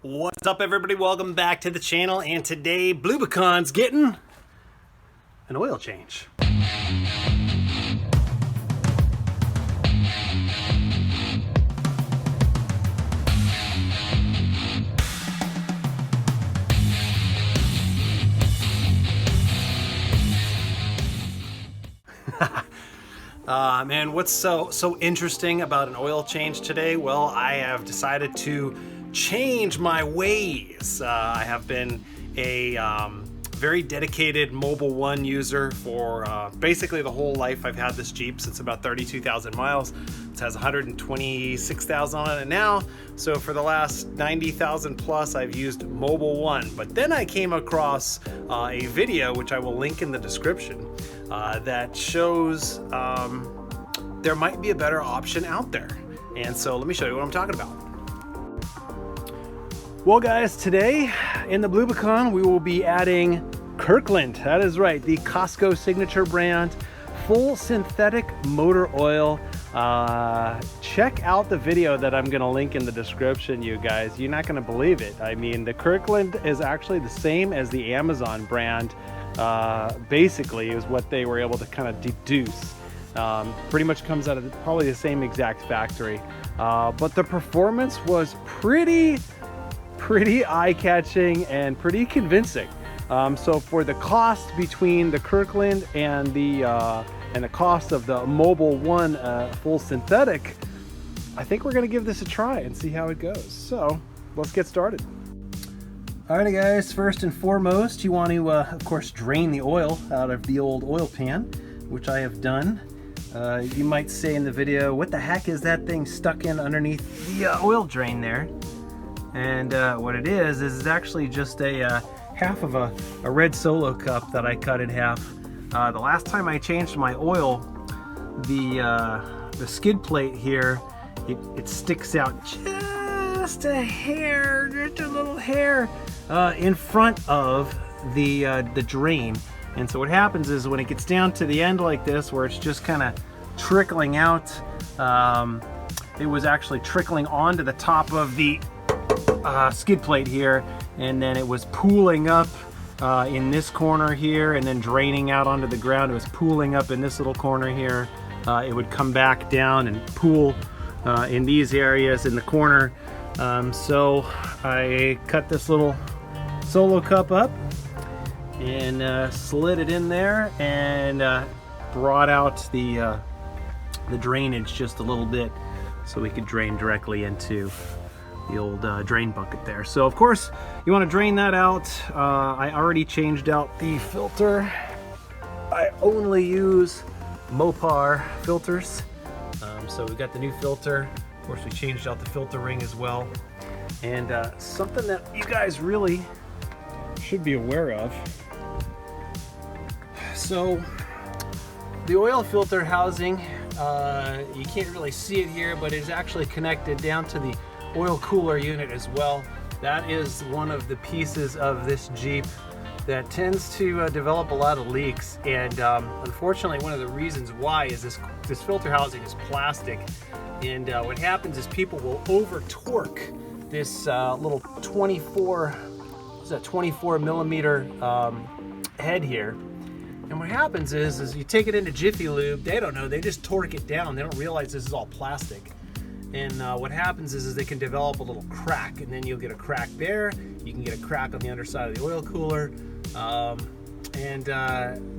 What's up, everybody? Welcome back to the channel, and today Bluebecon's getting an oil change. Man, what's so interesting about an oil change today? Well, I have decided to change my ways. I have been a very dedicated Mobil 1 user for basically the whole life I've had this Jeep, since about 32,000 miles. It has 126,000 on it now. So for the last 90,000 plus, I've used Mobil 1. But then I came across a video, which I will link in the description, that shows there might be a better option out there. And so let me show you what I'm talking about. Well guys, today in the Bluebecon we will be adding Kirkland. That is right, the Costco signature brand, full synthetic motor oil. Check out the video that I'm gonna link in the description, you guys. You're not gonna believe it. I mean, the Kirkland is actually the same as the Amazon brand. Basically is what they were able to kind of deduce. Pretty much comes out of probably the same exact factory. But the performance was pretty eye-catching and pretty convincing. So for the cost between the Kirkland and the cost of the Mobil 1 full synthetic, I think we're gonna give this a try and see how it goes. So let's get started. Alrighty guys, first and foremost, you want to of course drain the oil out of the old oil pan, which I have done. You might say in the video, what the heck is that thing stuck in underneath the oil drain there? And what it is actually just a half of a red Solo cup that I cut in half. The last time I changed my oil, the skid plate here, it sticks out just a hair, just a little hair in front of the drain. And so what happens is when it gets down to the end like this, where it's just kind of trickling out, it was actually trickling onto the top of the skid plate here, and then it was pooling up in this corner here and then draining out onto the ground. It was pooling up in this little corner here. It would come back down and pool in these areas in the corner. So I cut this little Solo cup up and slid it in there and brought out the drainage just a little bit so we could drain directly into the old drain bucket there. So of course you want to drain that out. I already changed out the filter. I only use Mobil filters. So we got the new filter. Of course we changed out the filter ring as well. And something that you guys really should be aware of. So the oil filter housing, you can't really see it here, but it's actually connected down to the oil cooler unit as well. That is one of the pieces of this Jeep that tends to develop a lot of leaks, and unfortunately one of the reasons why is this filter housing is plastic, and what happens is people will over torque this little 24 millimeter head here. And what happens is you take it into Jiffy Lube, they don't know, they just torque it down. They don't realize this is all plastic. And what happens is they can develop a little crack, and then you'll get a crack there. You can get a crack on the underside of the oil cooler.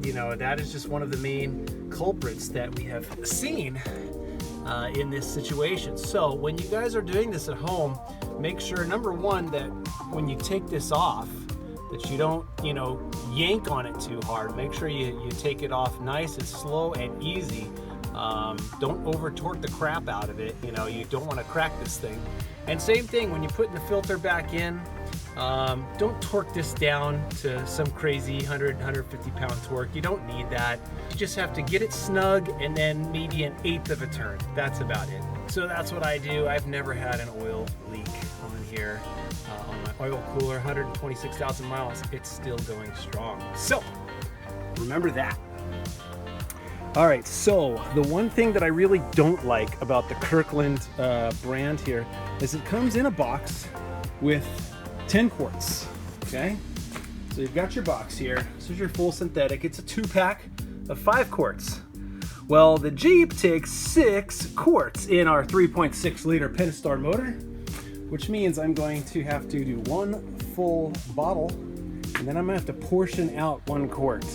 You know, that is just one of the main culprits that we have seen in this situation. So when you guys are doing this at home, make sure, number one, that when you take this off, that you don't, you know, yank on it too hard. Make sure you take it off nice and slow and easy. Don't over torque the crap out of it. You know, you don't want to crack this thing. And same thing when you're putting the filter back in, don't torque this down to some crazy 150 pound torque. You don't need that. You just have to get it snug and then maybe an eighth of a turn. That's about it. So that's what I do. I've never had an oil leak on here. On my oil cooler, 126,000 miles, it's still going strong. So remember that. All right, so the one thing that I really don't like about the Kirkland brand here is it comes in a box with 10 quarts, okay? So you've got your box here. This is your full synthetic. It's a 2-pack of 5 quarts. Well, the Jeep takes 6 quarts in our 3.6 liter Pentastar motor, which means I'm going to have to do 1 full bottle, and then I'm gonna have to portion out 1 quart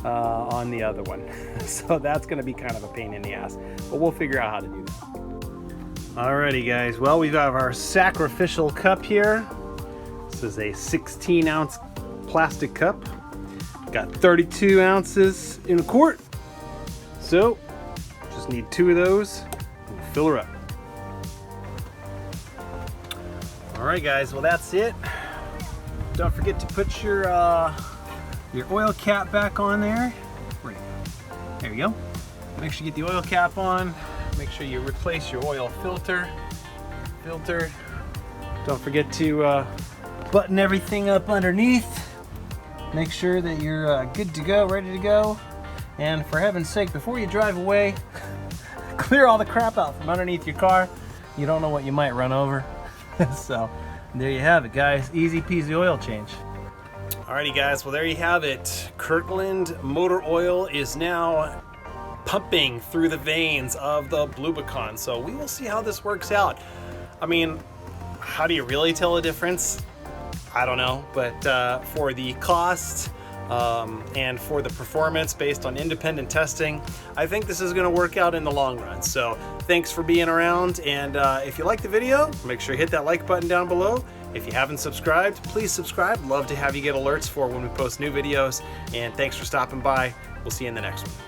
on the other one. So that's gonna be kind of a pain in the ass, but we'll figure out how to do that. Alrighty guys, well, we have our sacrificial cup here. This is a 16-ounce plastic cup. Got 32 ounces in a quart. So, just need 2 of those and fill her up. Alright guys, well that's it. Don't forget to put your oil cap back on there. Where'd it go? There you go. Make sure you get the oil cap on. Make sure you replace your oil filter. Don't forget to button everything up underneath. Make sure that you're good to go, ready to go. And for heaven's sake, before you drive away, clear all the crap out from underneath your car. You don't know what you might run over. So there you have it, guys. Easy peasy oil change. Alrighty guys, well there you have it. Kirkland motor oil is now pumping through the veins of the Bluebicon. So we will see how this works out. I mean, how do you really tell a difference? I don't know, but for the cost and for the performance based on independent testing, I think this is going to work out in the long run. So thanks for being around, and if you like the video, make sure you hit that like button down below. If you haven't subscribed, please subscribe. Love to have you get alerts for when we post new videos, and thanks for stopping by. We'll see you in the next one.